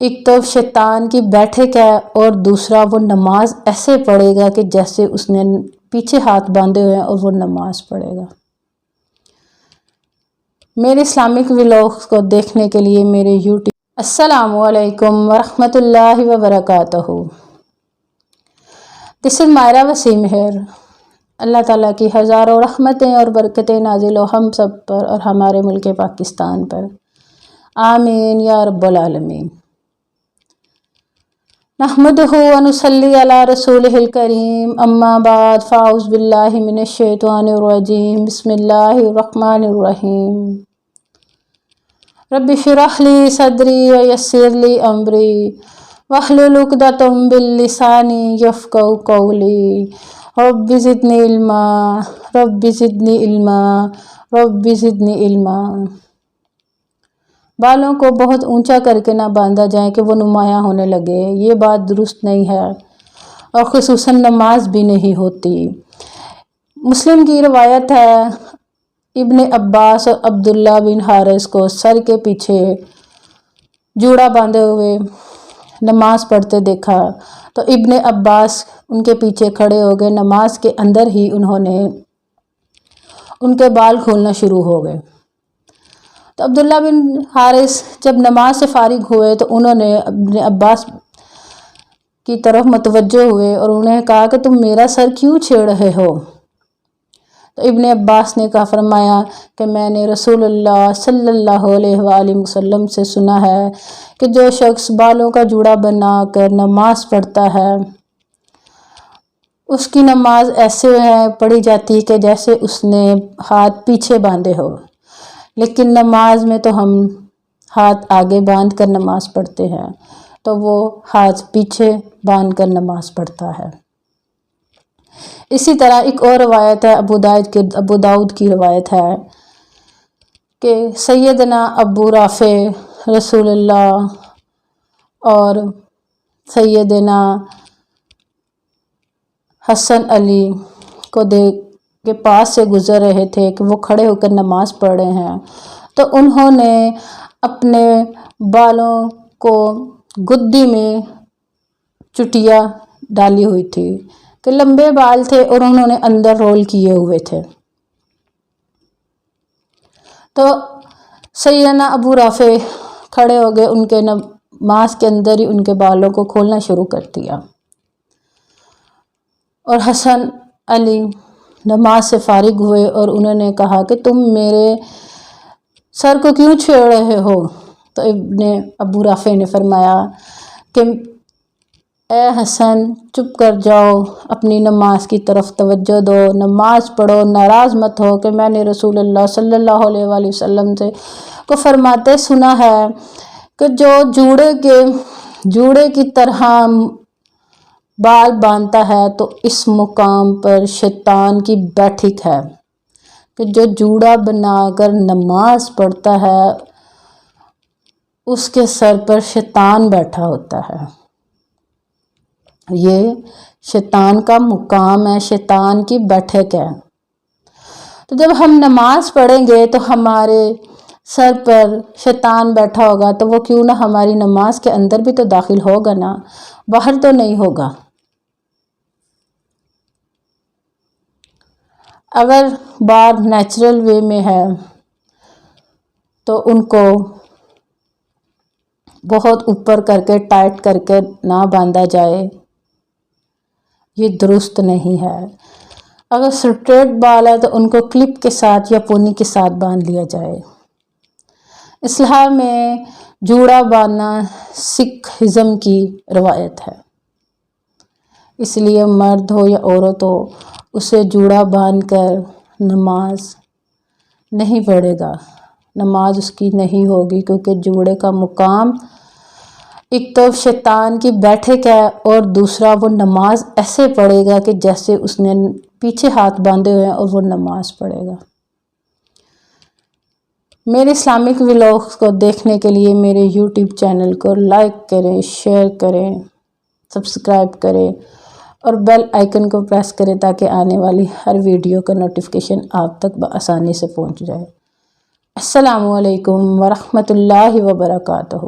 ایک تو شیطان کی بیٹھک ہے اور دوسرا وہ نماز ایسے پڑھے گا کہ جیسے اس نے پیچھے ہاتھ باندھے ہوئے ہیں اور وہ نماز پڑھے گا۔ میرے اسلامک ولاگز کو دیکھنے کے لیے میرے یوٹیوب السلام علیکم ورحمۃ اللہ وبرکاتہ۔ دس از مائرہ وسیم ہیر۔ اللہ تعالیٰ کی ہزاروں رحمتیں اور برکتیں نازل ہو ہم سب پر اور ہمارے ملک پاکستان پر، آمین یا رب العالمین۔ نحمدہ ونصلی علی رسولہ الکریم، اما بعد فاعوذ باللہ من الشیطان الرجیم، بسم اللہ الرحمن الرحیم۔ رب اشرح لی صدری ویسر لی امری واحلل عقدۃ من لسانی یفقہوا قولی، رب زدنی علما رب زدنی علما رب زدنی علما۔ بالوں کو بہت اونچا کر کے نہ باندھا جائے کہ وہ نمایاں ہونے لگے، یہ بات درست نہیں ہے، اور خصوصاً نماز بھی نہیں ہوتی۔ مسلم کی روایت ہے، ابن عباس اور عبداللہ بن حارث کو سر کے پیچھے جوڑا باندھے ہوئے نماز پڑھتے دیکھا تو ابن عباس ان کے پیچھے کھڑے ہو گئے، نماز کے اندر ہی انہوں نے ان کے بال کھولنا شروع ہو گئے۔ تو عبداللہ بن حارث جب نماز سے فارغ ہوئے تو انہوں نے ابن عباس کی طرف متوجہ ہوئے اور انہوں نے کہا کہ تم میرا سر کیوں چھیڑ رہے ہو؟ تو ابن عباس نے فرمایا کہ میں نے رسول اللہ صلی اللہ علیہ وآلہ وسلم سے سنا ہے کہ جو شخص بالوں کا جوڑا بنا کر نماز پڑھتا ہے اس کی نماز ایسے پڑھی جاتی ہے کہ جیسے اس نے ہاتھ پیچھے باندھے ہو، لیکن نماز میں تو ہم ہاتھ آگے باندھ کر نماز پڑھتے ہیں، تو وہ ہاتھ پیچھے باندھ کر نماز پڑھتا ہے۔ اسی طرح ایک اور روایت ہے، ابو داؤد کی روایت ہے کہ سیدنا ابو رافع رسول اللہ اور سیدنا حسن علی کو کے پاس سے گزر رہے تھے کہ وہ کھڑے ہو کر نماز پڑھ رہے ہیں، تو انہوں نے اپنے بالوں کو گدی میں چٹیا ڈالی ہوئی تھی کہ لمبے بال تھے اور انہوں نے اندر رول کیے ہوئے تھے۔ تو سیدنا ابو رافع کھڑے ہو گئے، ان کے نماز کے اندر ہی ان کے بالوں کو کھولنا شروع کر دیا، اور حسن علی نماز سے فارغ ہوئے اور انہوں نے کہا کہ تم میرے سر کو کیوں چھیڑ رہے ہو؟ تو ابن ابو رافع نے فرمایا کہ اے حسن چپ کر جاؤ، اپنی نماز کی طرف توجہ دو، نماز پڑھو، ناراض مت ہو کہ میں نے رسول اللہ صلی اللہ علیہ وآلہ وسلم سے کو فرماتے سنا ہے کہ جو جوڑے کی طرح بال باندھتا ہے تو اس مقام پر شیطان کی بیٹھک ہے، کہ جو جوڑا بنا کر نماز پڑھتا ہے اس کے سر پر شیطان بیٹھا ہوتا ہے۔ یہ شیطان کا مقام ہے، شیطان کی بیٹھک ہے۔ تو جب ہم نماز پڑھیں گے تو ہمارے سر پر شیطان بیٹھا ہوگا تو وہ کیوں نہ ہماری نماز کے اندر بھی تو داخل ہوگا نا، باہر تو نہیں ہوگا۔ اگر بال نیچرل وے میں ہے تو ان کو بہت اوپر کر کے ٹائٹ کر کے نہ باندھا جائے، یہ درست نہیں ہے۔ اگر اسٹریٹ بال ہے تو ان کو کلپ کے ساتھ یا پونی کے ساتھ باندھ لیا جائے۔ اسلام میں جوڑا باندھنا سکھ ازم کی روایت ہے، اس لیے مرد ہو یا عورت ہو اسے جوڑا باندھ کر نماز نہیں پڑھے گا، نماز اس کی نہیں ہوگی، کیونکہ جوڑے کا مقام ایک تو شیطان کی بیٹھک ہے اور دوسرا وہ نماز ایسے پڑھے گا کہ جیسے اس نے پیچھے ہاتھ باندھے ہوئے ہیں اور وہ نماز پڑھے گا۔ میرے اسلامک ولاگز کو دیکھنے کے لیے میرے یوٹیوب چینل کو لائک کریں، شیئر کریں، سبسکرائب کریں اور بیل آئیکن کو پریس کریں تاکہ آنے والی ہر ویڈیو کا نوٹیفیکیشن آپ تک بآسانی سے پہنچ جائے۔ السلام علیکم ورحمۃ اللہ وبرکاتہ۔